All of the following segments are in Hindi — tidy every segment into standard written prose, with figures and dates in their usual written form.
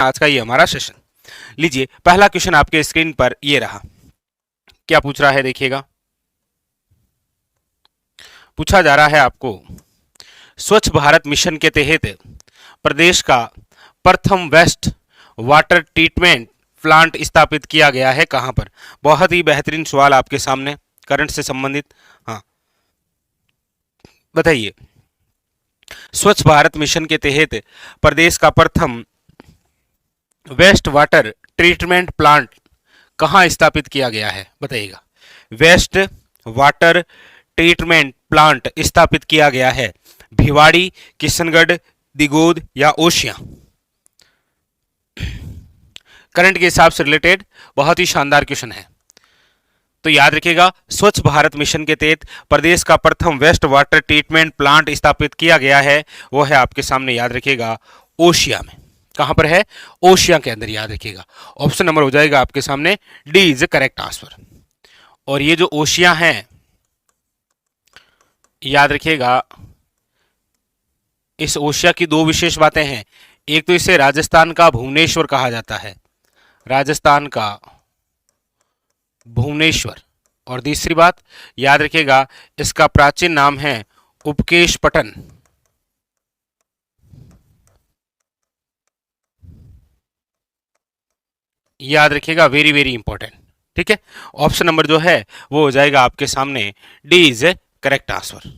आज का ये हमारा सेशन। लीजिए पहला क्वेश्चन आपके स्क्रीन पर ये रहा। क्या पूछ रहा है देखिएगा। पूछा जा रहा है आपको, स्वच्छ भारत मिशन के तहत प्रदेश का प्रथम वेस्ट वाटर ट्रीटमेंट प्लांट स्थापित किया गया है कहां पर। बहुत ही बेहतरीन सवाल आपके सामने, करंट से संबंधित। हाँ बताइए, स्वच्छ भारत मिशन के तहत प्रदेश का प्रथम वेस्ट वाटर ट्रीटमेंट प्लांट कहां स्थापित किया गया है बताइएगा। वेस्ट वाटर ट्रीटमेंट प्लांट स्थापित किया गया है भिवाड़ी, किशनगढ़, दिगोद या ओशिया। करंट के हिसाब से रिलेटेड बहुत ही शानदार क्वेश्चन है। तो याद रखिएगा, स्वच्छ भारत मिशन के तहत प्रदेश का प्रथम वेस्ट वाटर ट्रीटमेंट प्लांट स्थापित किया गया है, वो है आपके सामने, याद रखिएगा, ओशिया में। कहां पर है? ओशिया के अंदर, याद रखिएगा। ऑप्शन नंबर हो जाएगा आपके सामने डी इज करेक्ट आंसर। और ये जो ओशिया है, याद रखिएगा, इस ओशिया की दो विशेष बातें हैं। एक तो इसे राजस्थान का भुवनेश्वर कहा जाता है, राजस्थान का भुवनेश्वर। और दूसरी बात याद रखिएगा, इसका प्राचीन नाम है उपकेश पटन। याद रखिएगा, वेरी वेरी इंपॉर्टेंट। ठीक है, ऑप्शन नंबर जो है वो हो जाएगा आपके सामने D is A correct answer.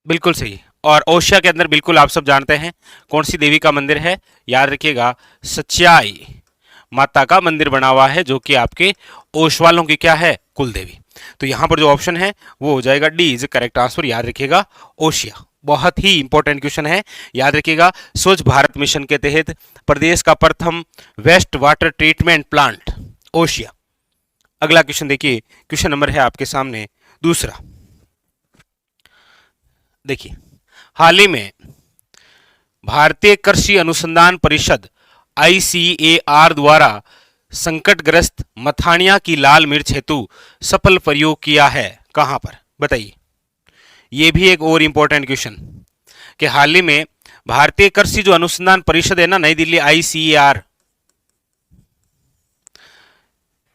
बिल्कुल सही। और ओशिया के अंदर बिल्कुल आप सब जानते हैं कौन सी देवी का मंदिर है, याद रखिएगा, सच्चाई माता का मंदिर बना हुआ है, जो कि आपके ओशवालों की क्या है, कुल देवी। तो यहां पर जो ऑप्शन है वो हो जाएगा डी इज करेक्ट आंसर। याद रखिएगा, ओशिया। बहुत ही इंपॉर्टेंट क्वेश्चन है, याद रखिएगा। स्वच्छ भारत मिशन के तहत प्रदेश का प्रथम वेस्ट वाटर ट्रीटमेंट प्लांट ओशिया। अगला क्वेश्चन देखिए, क्वेश्चन नंबर है आपके सामने दूसरा। देखिए, हाल ही में भारतीय कृषि अनुसंधान परिषद ICAR द्वारा संकटग्रस्त मथानिया की लाल मिर्च हेतु सफल प्रयोग किया है कहां पर बताइए। यह भी एक और इंपॉर्टेंट क्वेश्चन कि हाल ही में भारतीय कृषि जो अनुसंधान परिषद है ना, नई दिल्ली, ICAR,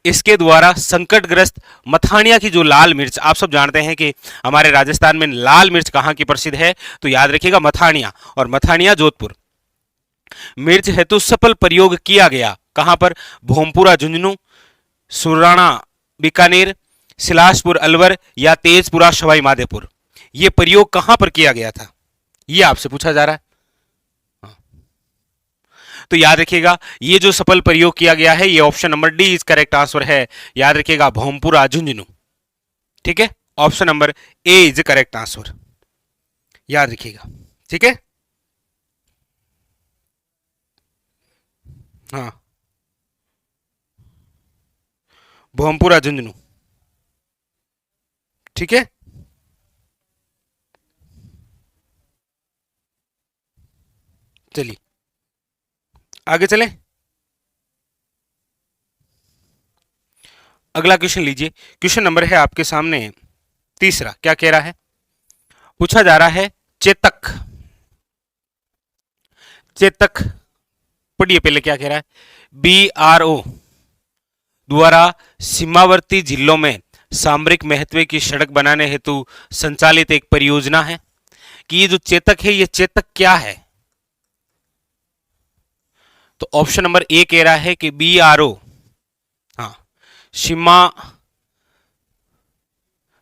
इसके द्वारा संकटग्रस्त मथानिया की जो लाल मिर्च, आप सब जानते हैं कि हमारे राजस्थान में लाल मिर्च कहां की प्रसिद्ध है, तो याद रखिएगा मथानिया, और मथानिया जोधपुर। मिर्च हेतु सफल प्रयोग किया गया कहां पर? भोमपुरा झुंझुनू, सुराणा बीकानेर, सिलासपुर अलवर या तेजपुरा सवाई माधोपुर। यह प्रयोग कहां पर किया गया था, यह आपसे पूछा जा रहा है। तो याद रखिएगा, ये जो सफल प्रयोग किया गया है, ये option number D is correct answer है। याद रखिएगा, भोमपुरा झुंझुनू। ठीक है, option number A is correct answer, याद रखिएगा। ठीक है, हाँ, भोमपुरा झुंझुनू। ठीक है, चलिए आगे चलें। अगला क्वेश्चन लीजिए, क्वेश्चन नंबर है आपके सामने तीसरा। क्या कह रहा है? पूछा जा रहा है चेतक, चेतक पढ़िए पहले क्या कह रहा है। BRO द्वारा सीमावर्ती जिलों में सामरिक महत्व की सड़क बनाने हेतु संचालित एक परियोजना है कि ये जो चेतक है, ये चेतक क्या है? तो ऑप्शन नंबर ए कह रहा है कि BRO, हाँ, सीमा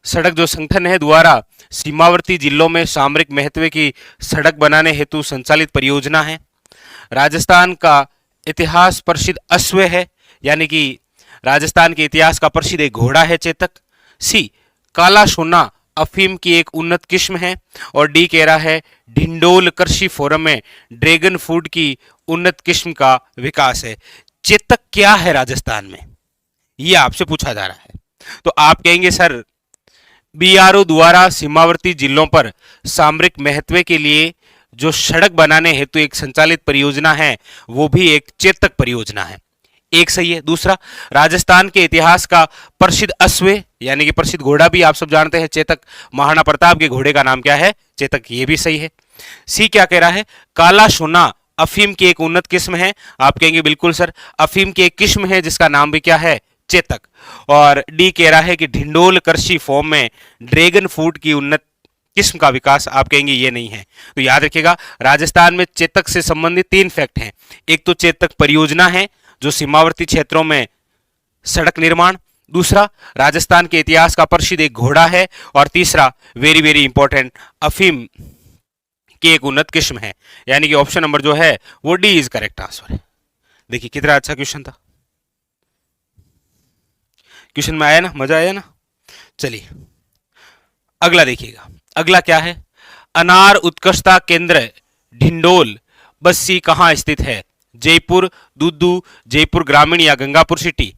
सड़क जो संगठन है द्वारा सीमावर्ती जिलों में सामरिक महत्व की सड़क बनाने हेतु संचालित परियोजना है। राजस्थान का इतिहास प्रसिद्ध अश्व है, यानी कि राजस्थान के इतिहास का प्रसिद्ध एक घोड़ा है चेतक। सी, काला सोना अफीम की एक उन्नत किस्म है। और डी कह रहा है ढिंडोल कृषि फोरम में ड्रैगन फ्रूट की उन्नत किस्म का विकास है। चेतक क्या है राजस्थान में, यह आपसे पूछा जा रहा है। तो आप कहेंगे सर, BRO द्वारा सीमावर्ती जिलों पर सामरिक महत्व के लिए जो सड़क बनाने हेतु एक संचालित परियोजना है, वो भी एक चेतक परियोजना है। एक सही है। दूसरा, राजस्थान के इतिहास का प्रसिद्ध अश्व यानी कि प्रसिद्ध घोड़ा भी आप सब जानते हैं चेतक, महाराणा प्रताप के घोड़े का नाम क्या है? चेतक, ये भी सही है। सी क्या कह रहा है? काला सोना अफीम की एक उन्नत किस्म है। आप कहेंगे बिल्कुल सर, अफीम की एक किस्म है जिसका नाम भी क्या है? चेतक। और डी कह रहा है कि ढिंडोल कृषि फॉर्म में ड्रैगन फ्रूट की उन्नत किस्म का विकास, आप कहेंगे ये नहीं है। तो याद रखिएगा, राजस्थान में चेतक से संबंधित 3 फैक्ट हैं। एक तो चेतक परियोजना है जो सीमावर्ती क्षेत्रों में सड़क निर्माण, दूसरा राजस्थान के इतिहास का प्रसिद्ध एक घोड़ा है, और तीसरा वेरी वेरी इंपॉर्टेंट, अफीम की एक उन्नत किस्म है। यानी कि ऑप्शन नंबर जो है वो डी इज करेक्ट आंसर है। देखिए कितना अच्छा क्वेश्चन था, क्वेश्चन में आया ना, मजा आया ना। चलिए अगला देखिएगा, अगला क्या है? अनार उत्कृष्टता केंद्र ढिंडोल बस्सी कहाँ स्थित है? जयपुर, दूदू, जयपुर ग्रामीण या गंगापुर सिटी?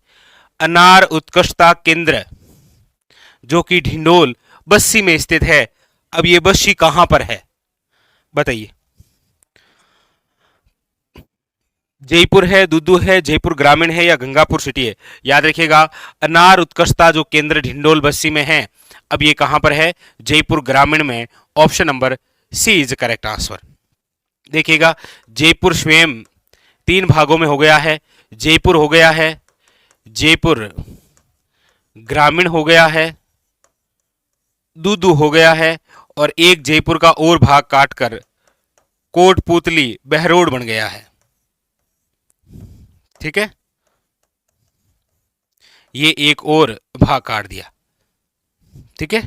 अनार उत्कृष्टता केंद्र जो कि ढिंडोल बस्सी में स्थित है, अब ये बस्सी कहां पर है बताइए? जयपुर है, दूदू है, जयपुर ग्रामीण है या गंगापुर सिटी है? याद रखिएगा, अनार उत्कृष्टता जो केंद्र ढिंडोल बस्सी में है, अब ये कहां पर है? जयपुर ग्रामीण में। Option number C is correct answer. देखिएगा, जयपुर स्वयं 3 भागों में हो गया है। जयपुर हो गया है, जयपुर ग्रामीण हो गया है, दूदू हो गया है, और एक जयपुर का और भाग काटकर कोटपुतली बहरोड बन गया है। ठीक है, ये एक और भाग काट दिया। ठीक है,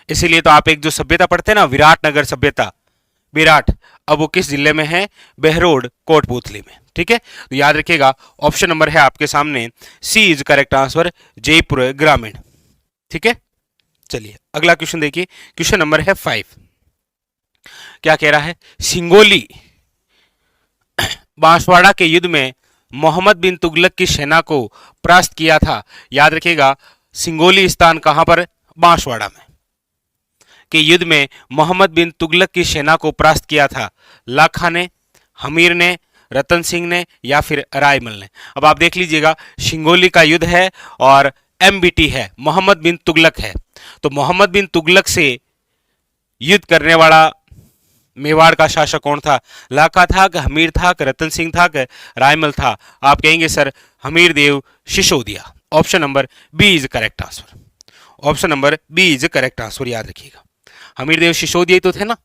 इसीलिए तो आप एक जो सभ्यता पढ़ते हैं ना, विराटनगर सभ्यता, विराट, अब वो किस जिले में है? बहरोड, कोटपुतली में। ठीक है, तो याद रखिएगा, ऑप्शन नंबर है आपके सामने सी इज करेक्ट आंसर, जयपुर ग्रामीण। ठीक है, चलिए अगला क्वेश्चन देखिए, क्वेश्चन नंबर है 5। क्या कह रहा है? सिंगोली बांसवाड़ा के युद्ध में मोहम्मद बिन तुगलक की सेना को परास्त किया था। याद रखिएगा, सिंगोली स्थान कहां पर? बांसवाड़ा में। के युद्ध में मोहम्मद बिन तुगलक की सेना को परास्त किया था। लाखा ने, हमीर ने, रतन सिंह ने या फिर रायमल ने? अब आप देख लीजिएगा, सिंगोली का युद्ध है और एमबीटी है, मोहम्मद बिन तुगलक है। तो मोहम्मद बिन तुगलक से युद्ध करने वाला मेवाड़ का शासक कौन था? लाखा था कि हमीर था कि रतन सिंह था कि रायमल था? आप कहेंगे sir Hamir Dev Sisodia. Option number B is correct answer. Option number B is correct answer, याद रखिएगा। हमीर देव सिसोदिया ही तो थे ना?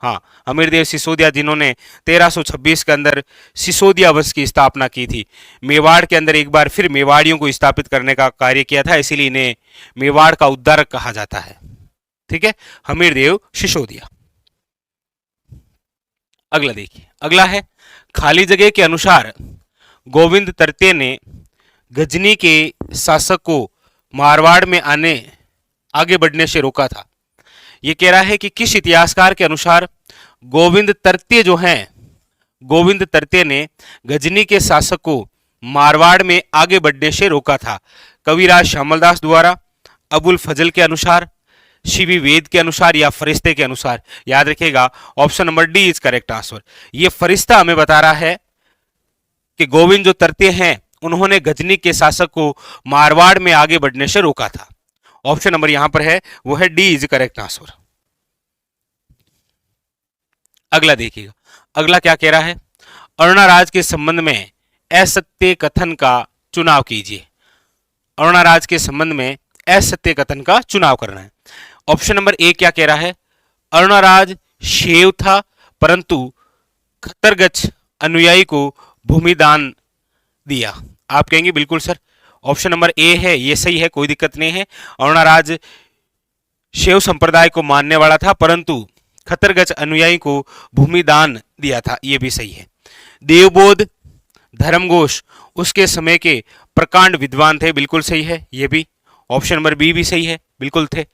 हाँ, हमीर देव सिसोदिया, जिन्होंने 1326 के अंदर सिसोदिया वंश की स्थापना की थी। मेवाड़ के अंदर एक बार फिर मेवाड़ियों को स्थापित करने का कार्य किया था, इसीलिए इन्हें मेवाड़ का उद्धारक कहा जाता है। ठीक है, हमीर देव सिसोदिया। अगला देखिए, अगला है खाली जगह के अनुसार गोविंद तृतीय ने गजनी के शासक को मारवाड़ में आगे बढ़ने से रोका था। यह कह रहा है कि किस इतिहासकार के अनुसार गोविंद तृतीय जो हैं, गोविंद तृतीय ने गजनी के शासक को मारवाड़ में आगे बढ़ने से रोका था? कविराज श्यामलदास द्वारा, अबुल फजल के अनुसार, शिवी वेद के अनुसार या फरिश्ते के अनुसार? याद रखिएगा, option number D is correct answer. ये फरिश्ता हमें बता रहा है कि गोविंद जो तृतीय हैं, उन्होंने गजनी के शासक को मारवाड़ में आगे बढ़ने से रोका था। ऑप्शन नंबर यहां पर है वो है डी इज करेक्ट आंसर। अगला देखिएगा, अगला क्या कह रहा है? अरुणाराज के संबंध में असत्य कथन का चुनाव कीजिए। अरुणाराज के संबंध में असत्य कथन का चुनाव करना है। ऑप्शन नंबर ए क्या कह रहा है? अरुणाराज शैव था परंतु खतरगच अनुयायी को भूमिदान दिया। आप कहेंगे बिल्कुल सर, ऑप्शन नंबर ए है, ये सही है, कोई दिक्कत नहीं है। अरुणाराज शैव संप्रदाय को मानने वाला था परंतु खतरगच अनुयायी को भूमिदान दिया था, ये भी सही है। देवबोध, धर्मघोष उसके समय के प्रकांड विद्वान थे, बिल्कुल सही है, ये भी। ऑप्शन नंबर बी भी सही है, बिल्कुल थे।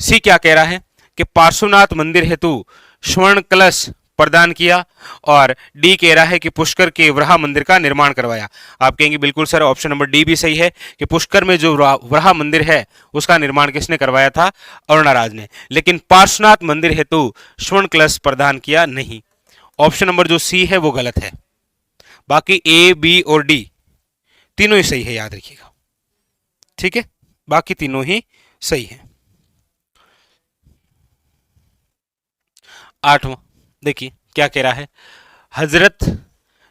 सी क्या कह रहा है कि पार्श्वनाथ मंदिर हेतु स्वर्ण कलश प्रदान किया, और डी कह रहा है कि पुष्कर के वराह मंदिर का निर्माण करवाया। आप कहेंगे बिल्कुल सर, ऑप्शन नंबर डी भी सही है कि पुष्कर में जो वराह मंदिर है उसका निर्माण किसने करवाया था? अरुणाराज ने। लेकिन पार्श्वनाथ मंदिर हेतु स्वर्ण कलश प्रदान किया नहीं। ऑप्शन नंबर जो सी है वो गलत है। बाकी ए, बी और डी तीनों ही सही है, याद रखिएगा। ठीक है, बाकी तीनों ही सही है। 8वां देखिए क्या कह रहा है। हजरत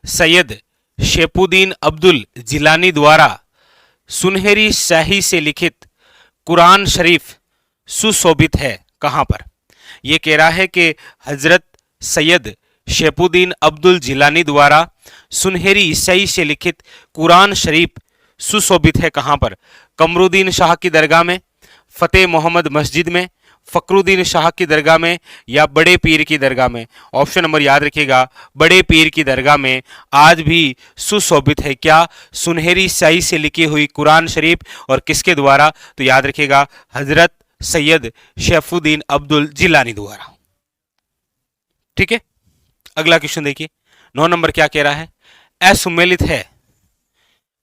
सैयद शेपुद्दीन अब्दुल जिलानी द्वारा सुनहरी स्याही से लिखित कुरान शरीफ सुशोभित है कहां पर? यह कह रहा है कि हजरत सैयद शेपुद्दीन अब्दुल जिलानी द्वारा सुनहरी स्याही से लिखित कुरान शरीफ सुशोभित है कहां पर? कमरुद्दीन शाह की दरगाह में, फतेह मोहम्मद मस्जिद में, फकरुद्दीन शाह की दरगाह में, या बड़े पीर की दरगाह में? ऑप्शन नंबर याद रखिएगा, बड़े पीर की दरगाह में आज भी सुशोभित है क्या? सुनहरी स्याही से लिखी हुई कुरान शरीफ, और किसके द्वारा? तो याद रखिएगा, हजरत सैयद शेफुद्दीन अब्दुल जिलानी द्वारा। ठीक है, अगला क्वेश्चन देखिए, 9 नंबर क्या कह रहा है। असुमेलित है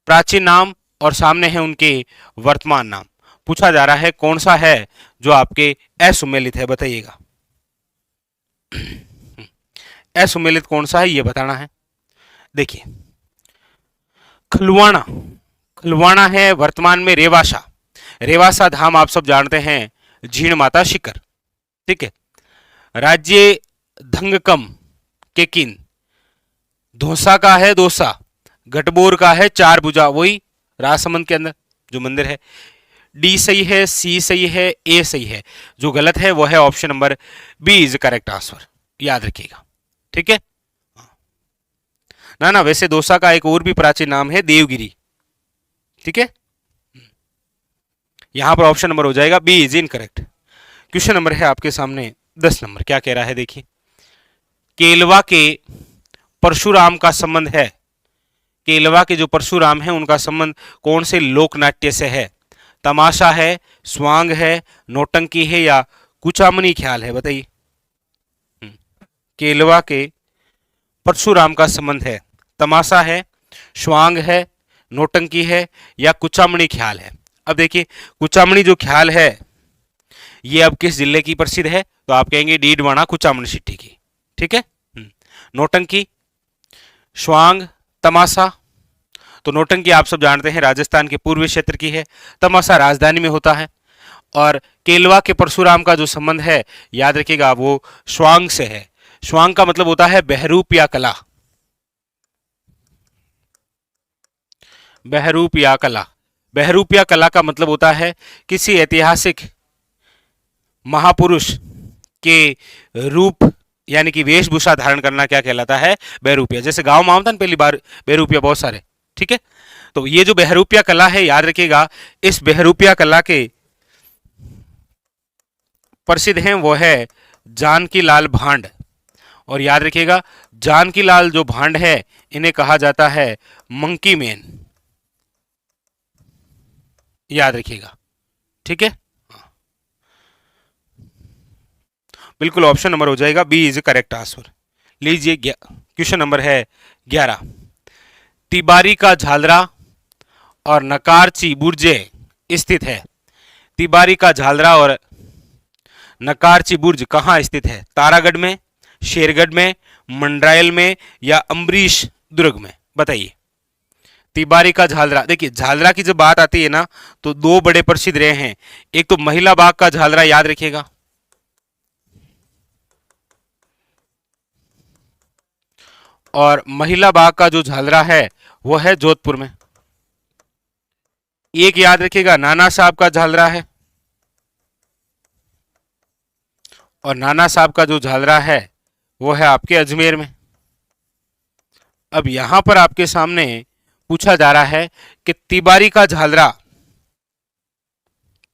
प्राचीन नाम और सामने है उनके वर्तमान नाम। पूछा जा रहा है कौन सा है जो आपके असुमेलित है, बताइएगा। असुमेलित कौन सा है ये बताना है। देखिए, खलवाणा, खलवाणा है वर्तमान में रेवासा। रेवासा धाम आप सब जानते हैं, झीण माता शिखर। ठीक है, राज्य धंगकम केकिन, धोसा का है दोसा, घटबोर का है चार भुजा, वही राजसमंद के अंदर जो मंदिर है। डी सही है, सी सही है, ए सही है, जो गलत है वो है option number B is correct answer, याद रखिएगा। ठीक है ना, ना वैसे दोसा का एक और भी प्राचीन नाम है देवगिरी। ठीक है, यहां पर ऑप्शन नंबर हो जाएगा B is incorrect. Question number है आपके सामने 10 नंबर, क्या कह रहा है देखिए। केलवा के परशुराम का संबंध है, केलवा के जो परशुराम है उनका संबंध कौन से लोकनाट्य से है? तमाशा है, स्वांग है, नौटंकी है, या कुचामनी ख्याल है, बताइए। केलवा के परशुराम का संबंध है, तमाशा है, स्वांग है, नौटंकी है, या कुचामनी ख्याल है? अब देखिए, कुचामनी जो ख्याल है ये अब किस जिले की प्रसिद्ध है? तो आप कहेंगे डीडवाना कुचामनी सिटी की। ठीक है, नौटंकी, स्वांग, तमाशा। तो नौटंकी आप सब जानते हैं राजस्थान के पूर्वी क्षेत्र की है, तमाशा राजधानी में होता है, और केलवा के परशुराम का जो संबंध है याद रखिएगा वो स्वांग से है। स्वांग का मतलब होता है बहरूप या कला, बहरूप या कला। बहरूप या कला का मतलब होता है किसी ऐतिहासिक महापुरुष के रूप यानी कि वेशभूषा धारण करना क्या कहलाता है? बहरूपिया। जैसे गांव में होता ना पहली बार बहरूपिया बहुत सारे। ठीक है, तो ये जो बहरूपिया कला है याद रखिएगा, इस बहरूपिया कला के प्रसिद्ध हैं वो है जानकी लाल भांड, और याद रखिएगा जानकी लाल जो भांड है इन्हें कहा जाता है मंकी मैन, याद रखिएगा। ठीक है, बिल्कुल ऑप्शन नंबर हो जाएगा बी इज करेक्ट आंसर। लीजिए, क्वेश्चन नंबर है 11। तिबारी का झालरा और नकारची बुर्जे स्थित है। तिबारी का झालरा और नकारची बुर्ज कहाँ स्थित है? तारागढ़ में, शेरगढ़ में, मंडरायल में, या अम्बरीश दुर्ग में? बताइए। तिबारी का झालरा, देखिए झालरा की जब बात आती है ना तो दो बड़े प्रसिद्ध रहे हैं, एक तो महिला बाग का झालरा, याद रखिएगा, और महिला बाग का जो झालरा है वो है जोधपुर में। एक याद रखिएगा नाना साहब का झालरा है, और नाना साहब का जो झालरा है वो है आपके अजमेर में। अब यहां पर आपके सामने पूछा जा रहा है कि तिबारी का झालरा,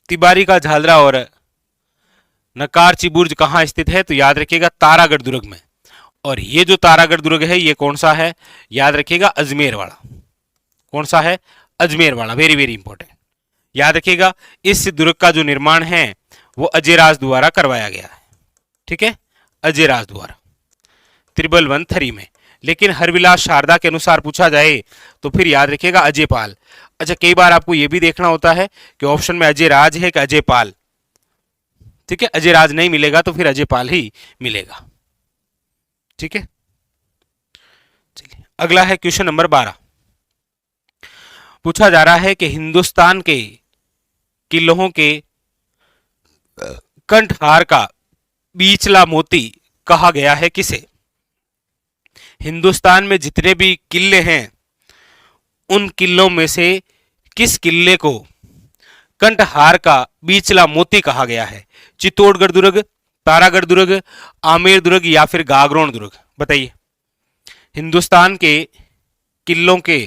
तिबारी का झालरा और नकारची बुर्ज कहां स्थित है? तो याद रखिएगा तारागढ़ दुर्ग में। और ये जो तारागढ़ दुर्ग है ये कौन सा है? याद रखिएगा अजमेर वाला। कौन सा है? अजमेर वाला, वेरी वेरी इंपॉर्टेंट, याद रखिएगा। इस दुर्ग का जो निर्माण है वो अजयराज द्वारा करवाया गया है। ठीक है, अजयराज द्वारा त्रिबल 1 में। लेकिन हरविलास शारदा के अनुसार पूछा जाए तो फिर याद रखिएगा अजयपाल। अच्छा, कई बार आपको यह भी देखना होता है कि ऑप्शन में अजयराज है कि अजयपाल। ठीक है, अजयराज नहीं मिलेगा तो फिर अजयपाल ही मिलेगा। ठीक है, चलिए अगला है क्वेश्चन नंबर 12। पूछा जा रहा है कि हिंदुस्तान के किलों के कंठहार का बीचला मोती कहा गया है किसे? हिंदुस्तान में जितने भी किले हैं उन किलों में से किस किले को कंठहार का बीचला मोती कहा गया है? चित्तौड़गढ़ दुर्ग, तारागढ़ दुर्ग, आमेर दुर्ग या फिर गागरोन दुर्ग? बताइए। हिंदुस्तान के किलों के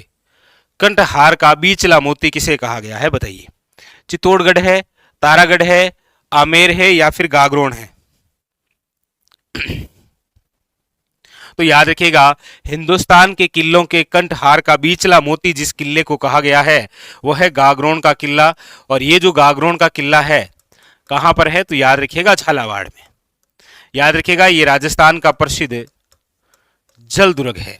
कंठहार का बीचला मोती किसे कहा गया है? बताइए। चित्तौड़गढ़ है, तारागढ़ है, आमेर है या फिर गागरोन है? तो याद रखिएगा, हिंदुस्तान के किलों के कंठहार का बीचला मोती जिस किले को कहा गया है वो है गागरोन का किला। और ये जो गागरोन का किला है कहां पर है? तो याद रखिएगा झालावाड़ में। याद रखिएगा ये राजस्थान का प्रसिद्ध जल दुर्ग है।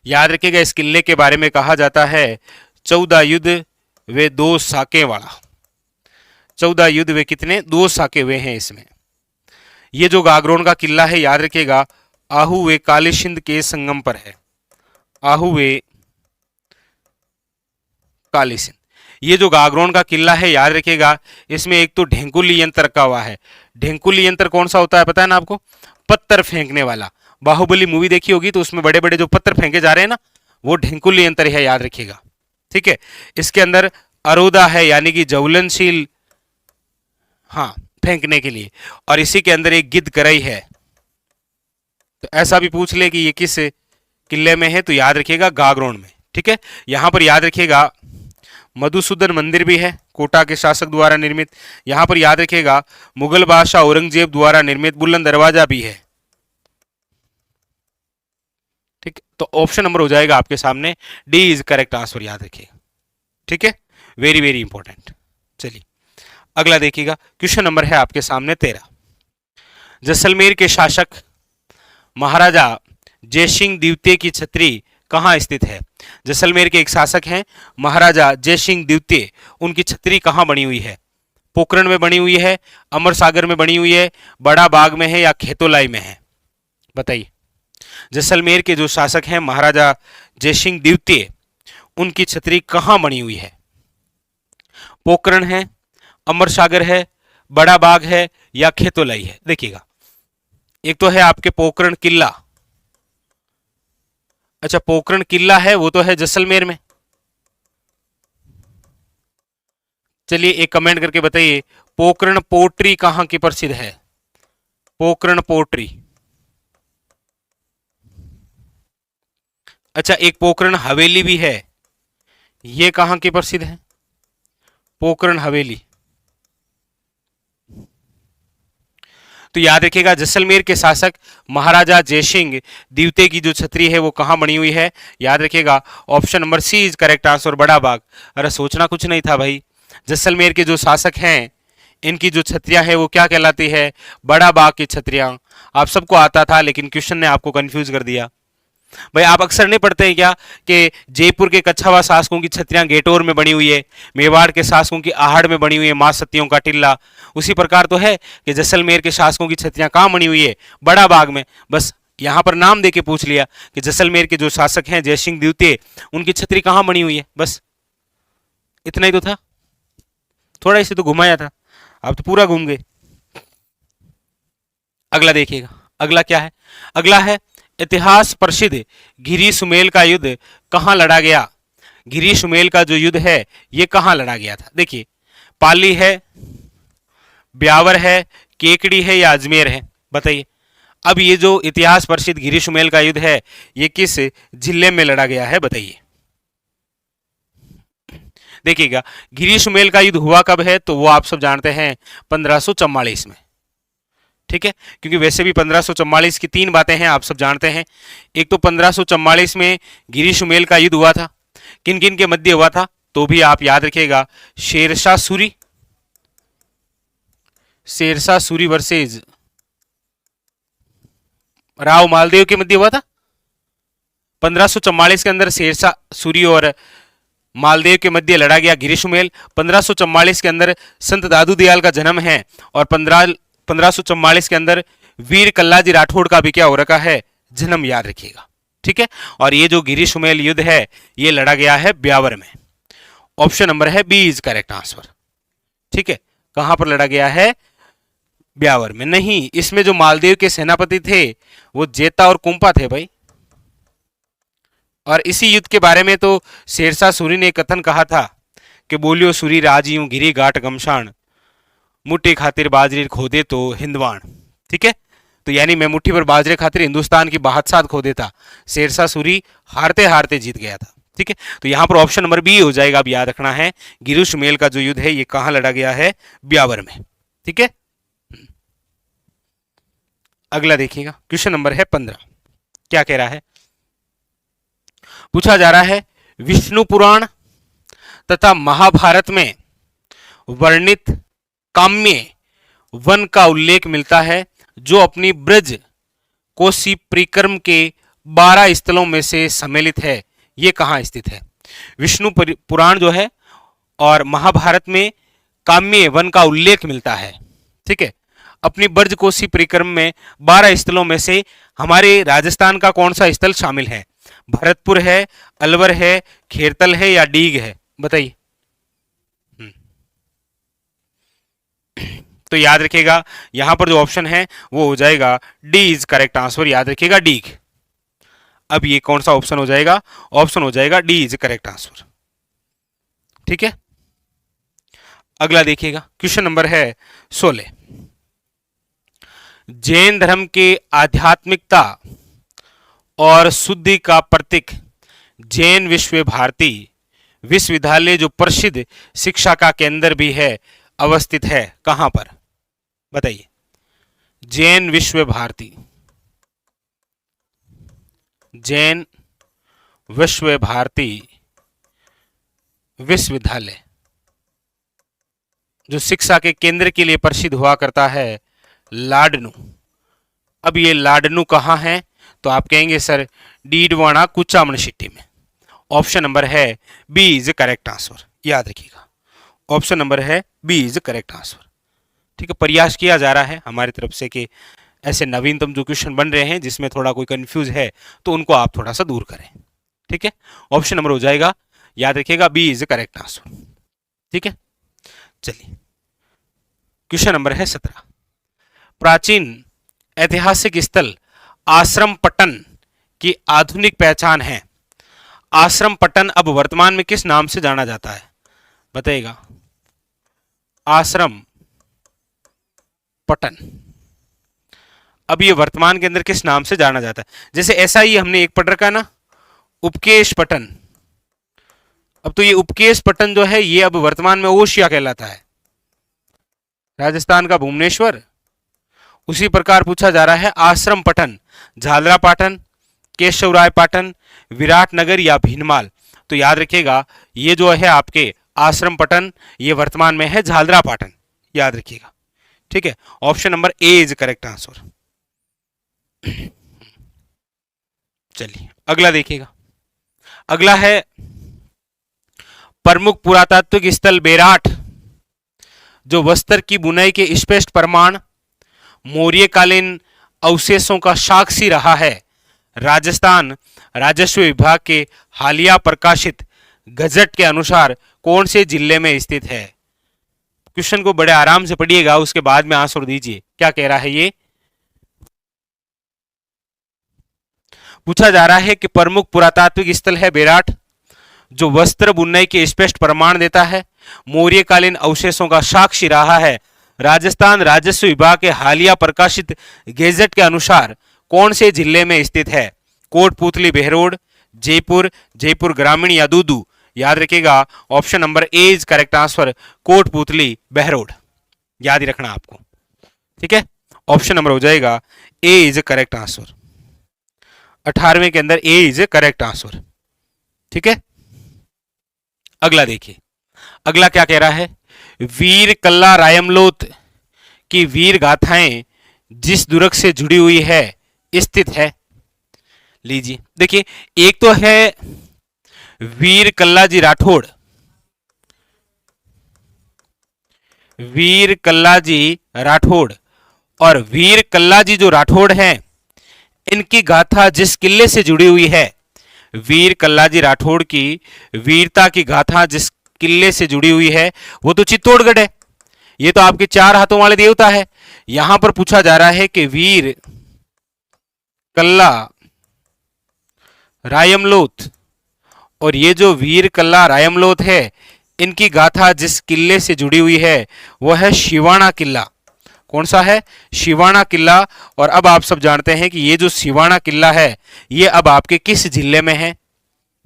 याद रखिएगा इस किले के बारे में कहा जाता है 14 युद्ध वे 2 साके वाला। 14 युद्ध वे कितने? 2 साके हुए हैं इसमें। ये जो गागरोन का किला है याद रखिएगा आहू वे काली सिंध के संगम पर है। आहू वे काली सिंध। ये जो गागरोन का किला है याद रखिएगा इसमें एक तो ढेंकुली यंत्र रखा हुआ है। ढेंकुली यंत्र कौन सा होता है पता है ना आपको? पत्थर फेंकने वाला। बाहुबली मूवी देखी होगी तो उसमें बड़े बड़े जो पत्थर फेंके जा रहे हैं ना वो ढेंकुली यंत्र है, याद रखिएगा। ठीक है। इसके अंदर अरोदा है यानी कि ज्वलनशील, हाँ, फेंकने के लिए। और इसी के अंदर एक गिद्ध करई है। तो ऐसा भी पूछ ले कि ये किस किले में है तो याद रखिएगा गागरोन में। ठीक है। यहां पर याद रखिएगा मधुसूदन मंदिर भी है कोटा के शासक द्वारा निर्मित। यहां पर याद रखिएगा मुगल बादशाह औरंगजेब द्वारा निर्मित बुलंद दरवाजा भी है। ठीक। तो ऑप्शन नंबर हो जाएगा आपके सामने डी इज करेक्ट आंसर, याद रखिएगा। ठीक है, वेरी वेरी इंपॉर्टेंट। चलिए अगला देखिएगा, क्वेश्चन नंबर है आपके सामने 13। जैसलमेर के शासक महाराजा जयसिंह द्वितीय की छतरी कहाँ स्थित है? जैसलमेर के एक शासक हैं महाराजा जयसिंह द्वितीय, उनकी छतरी कहाँ बनी हुई है? पोखरण में बनी हुई है, अमर सागर में बनी हुई है, बड़ा बाग में है या खेतोलाई में है? बताइए। जैसलमेर के जो शासक हैं महाराजा जयसिंह द्वितीय, उनकी छतरी कहाँ बनी हुई है? पोखरण है, अमर सागर है, बड़ा बाग है या खेतोलाई है? देखिएगा, एक तो है आपके पोखरण किला। अच्छा, पोखरण किला है वो तो है जैसलमेर में। चलिए एक कमेंट करके बताइए पोखरण पोट्री कहां की प्रसिद्ध है? पोखरण पोट्री। अच्छा, एक पोखरण हवेली भी है, ये कहां की प्रसिद्ध है? पोखरण हवेली। तो याद रखिएगा जैसलमेर के शासक महाराजा जयसिंह द्वितीय की जो छतरी है वो कहाँ बनी हुई है? याद रखिएगा option number C is correct answer, Bada Bagh. अरे सोचना कुछ नहीं था भाई। जैसलमेर के जो शासक हैं इनकी जो छतरियां हैं वो क्या कहलाती है? बड़ा बाग की छतरियां। आप सबको आता था लेकिन क्वेश्चन ने आपको कंफ्यूज कर दिया। भाई आप अक्सर नहीं पढ़ते हैं क्या कि जयपुर के कच्छावा शासकों की छतरियां गेटोर में बनी हुई है, मेवाड़ के शासकों की आहड़ में बनी हुई है, मां सतियों का टिल्ला। उसी प्रकार तो है कि जैसलमेर के शासकों की छतरियां कहाँ बनी हुई है? बड़ा बाग में। बस यहां पर नाम देके पूछ लिया कि जैसलमेर के जो शासक हैं जयसिंह द्वितीय, उनकी छतरी कहाँ बनी हुई है। बस इतना ही तो था, थोड़ा इसे तो घुमाया था, आप तो पूरा घूम गए। अगला देखिएगा, अगला क्या है? अगला है इतिहास प्रसिद्ध घिरी सुमेल का युद्ध कहां लड़ा गया? घिरी सुमेल का जो युद्ध है ये कहां लड़ा गया था? देखिए, पाली है, ब्यावर है, केकड़ी है या अजमेर है? बताइए। अब ये जो इतिहास प्रसिद्ध घिरी सुमेल का युद्ध है ये किस जिले में लड़ा गया है? बताइए। देखिएगा, घिरी सुमेल का युद्ध हुआ कब है? तो वो आप सब जानते हैं 1544 में। ठीक है, क्योंकि वैसे भी 1544 की 3 बातें हैं, आप सब जानते हैं। एक तो 1544 में घिरी सुमेल का युद्ध हुआ था, किन किन के मध्य हुआ था? तो भी आप याद रखिएगा, शेरशाह सूरी, शेरशाह सूरी वर्सेज राव मालदेव के मध्य हुआ था। 1544 के अंदर शेरशाह सूरी और मालदेव के मध्य लड़ा गया घिरी सुमेल। 1544 के अंदर संत दादू दयाल का जन्म है और 1544 के अंदर वीर कल्लाजी राठौड़ का भी क्या हो रखा है? जन्म, याद रखिएगा। ठीक है। और ये जो गिरी सुमेल युद्ध है ये लड़ा गया है ब्यावर में। ऑप्शन नंबर है बी इज करेक्ट आंसर। ठीक है, कहां पर लड़ा गया है? ब्यावर में। नहीं, इसमें जो मालदीव के सेनापति थे वो जेता और कुंपा थे भाई। और इसी युद्ध के बारे में तो शेरशाह सूरी ने एक कथन कहा था कि बोलियो सूरी राज यूं गिरी घाट गमशान, मुट्ठी खातिर बाजरी खोदे तो हिंदवान। ठीक है, तो यानी मैं मुट्ठी पर बाजरे खातिर हिंदुस्तान की बादशाह खो देता। शेरशाह सूरी हारते हारते जीत गया था। ठीक है, तो यहां पर ऑप्शन नंबर बी हो जाएगा। अब याद रखना है गिरी सुमेल का जो युद्ध है ये कहां लड़ा गया है? ब्यावर में। ठीक है, अगला देखिएगा, क्वेश्चन नंबर है 15। क्या कह रहा है? पूछा जा रहा है विष्णु पुराण तथा महाभारत में वर्णित काम्य वन का उल्लेख मिलता है जो अपनी ब्रज कोसी परिक्रम के 12 स्थलों में से सम्मिलित है। ये कहां स्थित है? विष्णु पुराण जो है और महाभारत में काम्य वन का उल्लेख मिलता है। ठीक है, अपनी ब्रज कोसी परिक्रम में 12 स्थलों में से हमारे राजस्थान का कौन सा स्थल शामिल है? भरतपुर है, अलवर है, खेरतल है या डीग है? बताइए। तो याद रखिएगा यहां पर जो ऑप्शन है वो हो जाएगा डी इज करेक्ट आंसर। याद रखिएगा डीग। अब ये कौन सा ऑप्शन हो जाएगा? ऑप्शन हो जाएगा डी इज करेक्ट आंसर। ठीक है, अगला देखिएगा, क्वेश्चन नंबर है 16। जैन धर्म के आध्यात्मिकता और शुद्धि का प्रतीक जैन विश्व भारती विश्वविद्यालय जो प्रसिद्ध शिक्षा का केंद्र भी है अवस्थित है कहां पर? बताइए। जैन विश्व भारती, जैन विश्व भारती विश्वविद्यालय जो शिक्षा के केंद्र के लिए प्रसिद्ध हुआ करता है लाडनू। अब ये लाडनू कहां है? तो आप कहेंगे सर डीडवाना कुचामन सिटी में। ऑप्शन नंबर है बी इज करेक्ट आंसर। याद रखिएगा ऑप्शन नंबर है बी इज करेक्ट आंसर। ठीक है, प्रयास किया जा रहा है हमारी तरफ से कि ऐसे नवीनतम जो क्वेश्चन बन रहे हैं जिसमें थोड़ा कोई कंफ्यूज है तो उनको आप थोड़ा सा दूर करें। ठीक है, ऑप्शन नंबर हो जाएगा, याद रखिएगा बी इज करेक्ट आंसर। ठीक है, चलिए क्वेश्चन नंबर है 17। प्राचीन ऐतिहासिक स्थल आश्रम पट्टन की आधुनिक पहचान है। आश्रम पट्टन अब वर्तमान में किस नाम से जाना जाता है? बताइएगा। आश्रम पट्टन अब ये वर्तमान के अंदर किस नाम से जाना जाता है? जैसे ऐसा ही हमने एक पढ़ रखा ना, उपकेश पट्टन। अब तो ये उपकेश पट्टन जो है ये अब वर्तमान में ओशिया कहलाता है, राजस्थान का भुवनेश्वर। उसी प्रकार पूछा जा रहा है आश्रम पट्टन झालरा पाटन, केशवराय पाटन, विराटनगर या भीनमाल। तो याद रखिएगा ये जो है आपके आश्रम पट्टन ये वर्तमान में है झालरा पाटन। याद रखिएगा। ठीक है, option number A is correct answer. चलिए अगला देखिएगा, अगला है प्रमुख पुरातात्विक स्थल बेराट जो वस्त्र की बुनाई के स्पष्ट प्रमाण मौर्यकालीन अवशेषों का साक्षी रहा है। राजस्थान राजस्व विभाग के हालिया प्रकाशित गजट के अनुसार कौन से जिले में स्थित है? क्वेश्चन को बड़े आराम से पढ़िएगा, उसके बाद में आंसर दीजिए। क्या कह रहा है? ये पूछा जा रहा है कि प्रमुख पुरातात्विक स्थल है बेराट जो वस्त्र बुनाई के स्पष्ट प्रमाण देता है, मौर्यकालीन अवशेषों का साक्षी रहा है। राजस्थान राजस्व विभाग के हालिया प्रकाशित गेजेट के अनुसार कौन से जिले में स्थित है? कोटपुतली बहरोड, जयपुर, जयपुर ग्रामीण या दूदू? याद रखिएगा option number A is correct answer, Kotputli Behror. याद ही रखना आपको। ठीक है, ऑप्शन नंबर हो जाएगा ए इज करेक्ट आंसर। 18वें के अंदर ए इज करेक्ट आंसर। ठीक है, अगला देखिए, अगला क्या कह रहा है? वीर कल्ला रायमलोत की वीर गाथाएं जिस दुर्ग से जुड़ी हुई है स्थित है। लीजिए देखिए, एक तो है वीर कल्लाजी राठौड़, वीर कल्लाजी राठौड़, और वीर कल्लाजी जो राठौड़ हैं इनकी गाथा जिस किले से जुड़ी हुई है, वीर कल्लाजी राठौड़ की वीरता की गाथा जिस किले से जुड़ी हुई है वो तो चित्तौड़गढ़ है। ये तो आपके चार हाथों वाले देवता है। यहां पर पूछा जा रहा है कि वीर कल्ला रायमलोथ, और ये जो वीर कल्ला रायमलोथ है इनकी गाथा जिस किले से जुड़ी हुई है वो है शिवाना किला। कौन सा है? शिवाना किला। और अब आप सब जानते हैं कि ये जो शिवाना किला है ये अब आपके किस जिले में है?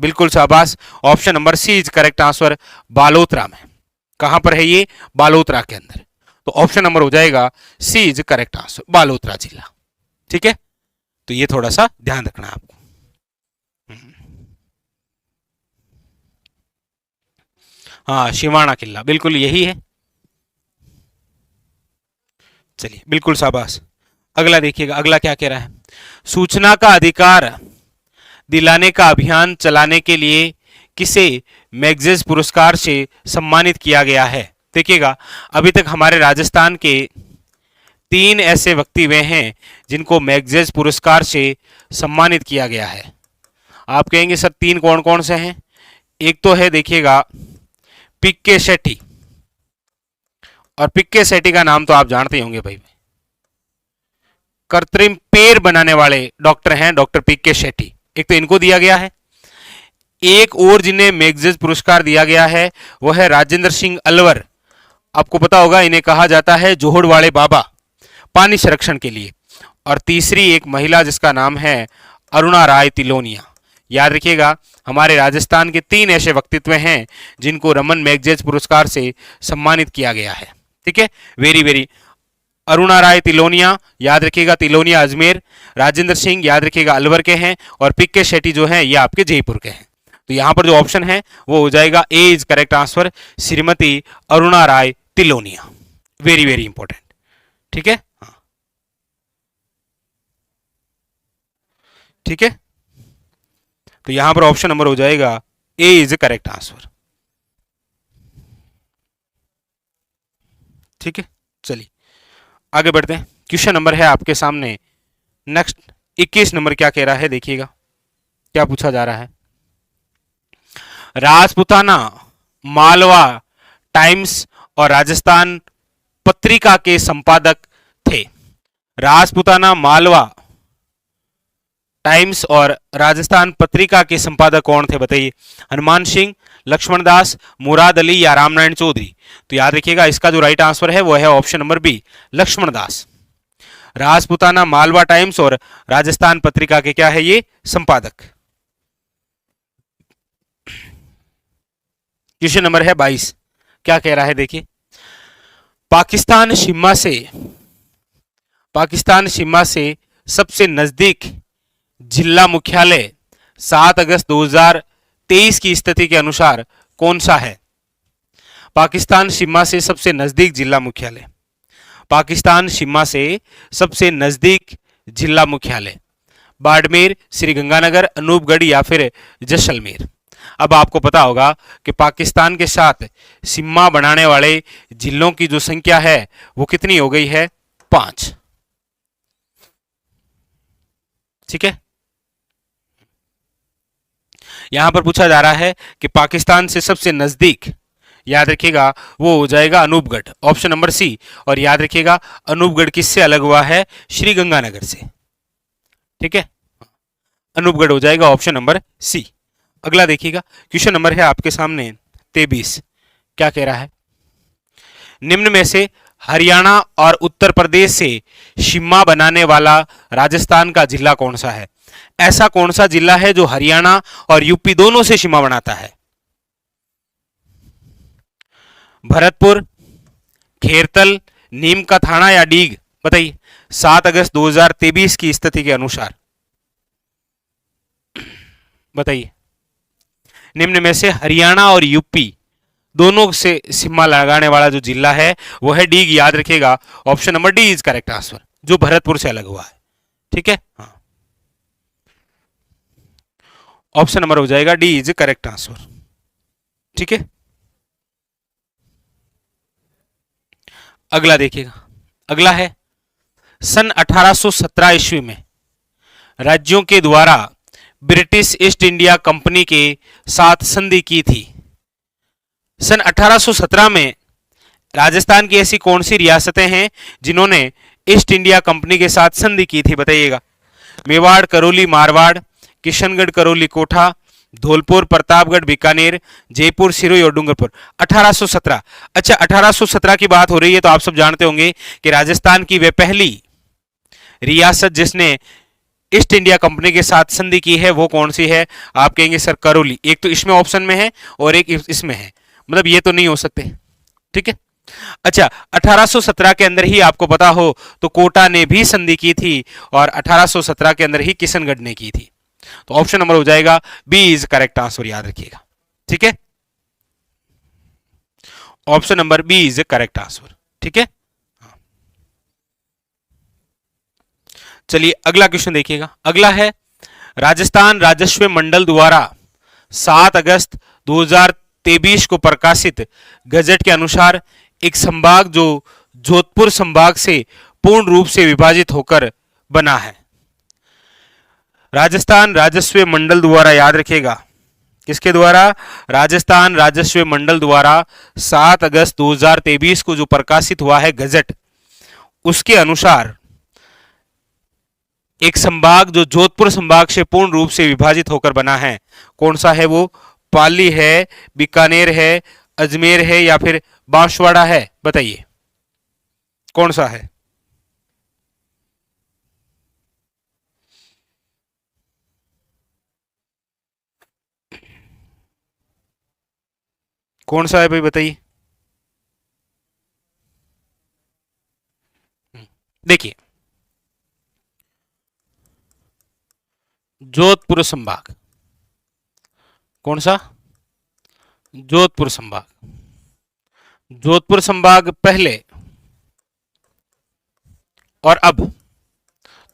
बिल्कुल शाबाश, option number C is correct answer, Balotra में। कहां पर है ये? बालोतरा के अंदर। तो ऑप्शन नंबर हो जाएगा सी इज करेक्ट आंसर, बालोतरा जिला। ठीक है, तो ये थोड़ा सा ध्यान रखना आपको। हाँ, शिवाना किला बिल्कुल यही है। चलिए, बिल्कुल शाबाश। अगला देखिएगा, अगला क्या कह रहा है? सूचना का अधिकार दिलाने का अभियान चलाने के लिए किसे मैगसेसे पुरस्कार से सम्मानित किया गया है? देखिएगा, अभी तक हमारे राजस्थान के 3 ऐसे व्यक्ति वे हैं जिनको मैगसेसे पुरस्कार से सम्मानित किया गया है। आप कहेंगे सर 3 कौन कौन से हैं? एक तो है, देखिएगा, पीके सेठी, और पीके सेठी का नाम तो आप जानते ही होंगे भाई, कृत्रिम पैर बनाने वाले डॉक्टर हैं, डॉक्टर पीके सेठी। एक तो इनको दिया गया है। एक और जिन्हें मैगसेसे पुरस्कार दिया गया है वह है राजेंद्र सिंह अलवर। आपको पता होगा इन्हें कहा जाता है जोहड़ वाले बाबा, पानी संरक्षण के लिए। और तीसरी एक महिला जिसका नाम है अरुणा राय तिलोनिया। याद रखिएगा, हमारे राजस्थान के 3 ऐसे व्यक्तित्व हैं जिनको रमन मैगसेसे पुरस्कार से सम्मानित किया गया है। ठीक है, वेरी वेरी। अरुणा राय तिलोनिया, याद रखिएगा, तिलोनिया अजमेर। राजेंद्र सिंह, याद रखिएगा, अलवर के हैं। और पीके शेट्टी जो हैं ये आपके जयपुर के हैं। तो यहां पर जो ऑप्शन है वो हो जाएगा A is correct answer, Shrimati Aruna Roy Tilonia. Very very important. ठीक है, हाँ, ठीक है। तो यहां पर ऑप्शन नंबर हो जाएगा ए इज करेक्ट आंसर। ठीक है, चलिए आगे बढ़ते हैं। क्वेश्चन नंबर है आपके सामने नेक्स्ट 21 नंबर। क्या कह रहा है? देखिएगा क्या पूछा जा रहा है। राजपुताना, मालवा टाइम्स और राजस्थान पत्रिका के संपादक थे। राजपुताना, मालवा टाइम्स और राजस्थान पत्रिका के संपादक कौन थे? बताइए। हनुमान सिंह, लक्ष्मण दास, मुराद अली या रामनारायण चौधरी? तो याद रखिएगा, इसका जो राइट आंसर है वो है option number B, Laxman Das. Rajputana, Malwa times और राजस्थान पत्रिका के क्या है ये? संपादक। क्वेश्चन नंबर है 22। क्या कह रहा है? देखिए, पाकिस्तान सीमा से सबसे नजदीक जिला मुख्यालय 7 अगस्त 2023 की स्थिति के अनुसार कौन सा है? पाकिस्तान सीमा से सबसे नजदीक जिला मुख्यालय, पाकिस्तान सीमा से सबसे नजदीक जिला मुख्यालय बाड़मेर, श्रीगंगानगर, अनूपगढ़ या फिर जैसलमेर। अब आपको पता होगा कि पाकिस्तान के साथ सीमा बनाने वाले जिलों की जो संख्या है वो कितनी हो गई है? 5। ठीक है, यहां पर पूछा जा रहा है कि पाकिस्तान से सबसे नजदीक, याद रखिएगा, वो हो जाएगा अनूपगढ़, ऑप्शन नंबर सी। और याद रखिएगा, अनूपगढ़ किससे अलग हुआ है? श्रीगंगानगर से। ठीक है, अनूपगढ़ हो जाएगा ऑप्शन नंबर सी। अगला देखिएगा, क्वेश्चन नंबर है आपके सामने 23। क्या कह रहा है? निम्न में से हरियाणा और उत्तर प्रदेश से सीमा बनाने वाला राजस्थान का जिला कौन सा है? ऐसा कौन सा जिला है जो हरियाणा और यूपी दोनों से सीमा बनाता है? भरतपुर, खेरतल, नीम का थाना या डीग? बताइए। 7 अगस्त 2023 की स्थिति के अनुसार बताइए, निम्न में से हरियाणा और यूपी दोनों से सीमा लगाने वाला जो जिला है वो है डीग। याद रखिएगा, option number D is correct answer, जो भरतपुर से अलग हुआ है। ठीक है, हाँ, ऑप्शन नंबर हो जाएगा डी इज करेक्ट आंसर। ठीक है, अगला देखिएगा, अगला है सन 1817 ईस्वी में राज्यों के द्वारा ब्रिटिश ईस्ट इंडिया कंपनी के साथ संधि की थी? सन 1817 में राजस्थान की ऐसी कौन सी रियासतें हैं जिन्होंने ईस्ट इंडिया कंपनी के साथ संधि की थी, बताइएगा। मेवाड़, करौली, मारवाड़, किशनगढ़, करौली, कोठा, धौलपुर, प्रतापगढ़, बीकानेर, जयपुर, सिरोही और डूंगरपुर। 1817। अच्छा, 1817 की बात हो रही है तो आप सब जानते होंगे कि राजस्थान की वे पहली रियासत जिसने ईस्ट इंडिया कंपनी के साथ संधि की है वो कौन सी है? आप कहेंगे सर करौली। एक तो इसमें ऑप्शन में है और एक इसमें है, मतलब ये तो नहीं हो सकते, ठीक है। अच्छा, 1817 के अंदर ही आपको पता हो तो कोटा ने भी संधि की थी और 1817 के अंदर ही किशनगढ़ ने की थी। तो ऑप्शन नंबर हो जाएगा बी इज करेक्ट आंसर, याद रखिएगा, ठीक है। Option number B is correct answer, ठीक है। चलिए अगला क्वेश्चन देखिएगा। अगला है राजस्थान राजस्व मंडल द्वारा 7 अगस्त 2023 को प्रकाशित गजट के अनुसार एक संभाग जो जोधपुर संभाग से पूर्ण रूप से विभाजित होकर बना है। राजस्थान राजस्व मंडल द्वारा, याद रखिएगा, किसके द्वारा? राजस्थान राजस्व मंडल द्वारा 7 अगस्त 2023 को जो प्रकाशित हुआ है गजट, उसके अनुसार एक संभाग जो जोधपुर संभाग से पूर्ण रूप से विभाजित होकर बना है, कौन सा है वो? पाली है, बीकानेर है, अजमेर है या फिर बांसवाड़ा है, बताइए कौन सा है? कौन सा है भाई, बताइए। देखिए, जोधपुर संभाग, कौन सा? जोधपुर संभाग। जोधपुर संभाग पहले और अब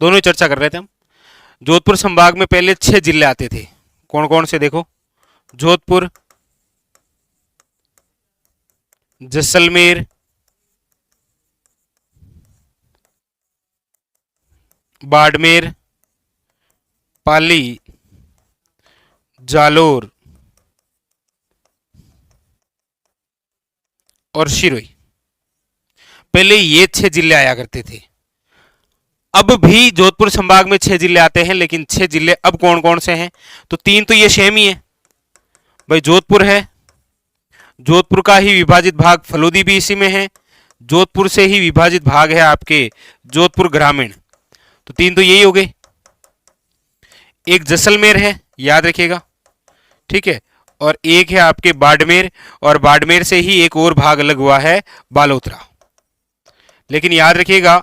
दोनों ही चर्चा कर रहे थे हम। जोधपुर संभाग में पहले 6 जिले आते थे, कौन कौन से? देखो, जोधपुर, जैसलमेर, बाड़मेर, पाली, जालोर और सिरोही। पहले ये 6 जिले आया करते थे। अब भी जोधपुर संभाग में 6 जिले आते हैं, लेकिन 6 जिले अब कौन कौन से हैं? तो 3 तो ये सेम ही है भाई। जोधपुर है, जोधपुर का ही विभाजित भाग फलोदी भी इसी में है, जोधपुर से ही विभाजित भाग है आपके जोधपुर ग्रामीण, तो 3 तो यही हो गए। एक जैसलमेर है, याद रखिएगा, ठीक है, और एक है आपके बाड़मेर, और बाड़मेर से ही एक और भाग अलग हुआ है बालोतरा। लेकिन याद रखिएगा,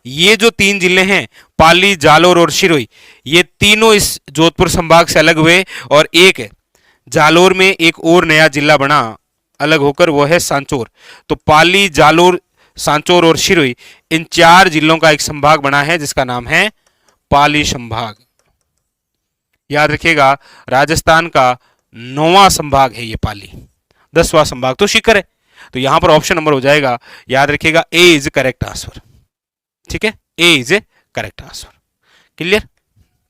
ये जो 3 जिले हैं पाली, जालोर और सिरोही, ये तीनों इस जोधपुर संभाग से अलग हुए और एक जालोर में एक और नया जिला बना अलग होकर, वो है सांचौर। तो पाली, जालोर, सांचौर और सिरोही, इन 4 जिलों का एक संभाग बना है जिसका नाम है पाली संभाग। याद रखिएगा, राजस्थान का 9वां संभाग है ये पाली, 10वां संभाग तो सीकर है। तो यहां पर ऑप्शन नंबर हो जाएगा, याद रखिएगा, ए इज करेक्ट आंसर, ठीक है, ए इज करेक्ट आंसर। क्लियर?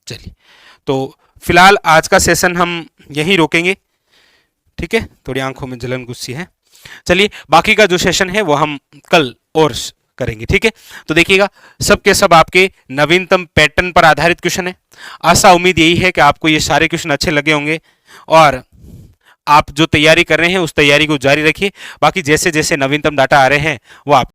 चलिए, तो फिलहाल आज का सेशन हम यहीं रोकेंगे, ठीक है। थोड़ी आंखों में जलन गुस्सी है। चलिए, बाकी का जो सेशन है वो हम कल और करेंगे, ठीक है। तो देखिएगा, सब के सब आपके नवीनतम पैटर्न पर आधारित क्वेश्चन है। आशा उम्मीद यही है कि आपको ये सारे क्वेश्चन अच्छे लगे होंगे और आप जो तैयारी कर रहे हैं उस तैयारी को जारी रखिए। बाकी जैसे जैसे नवीनतम डाटा आ रहे हैं वो आप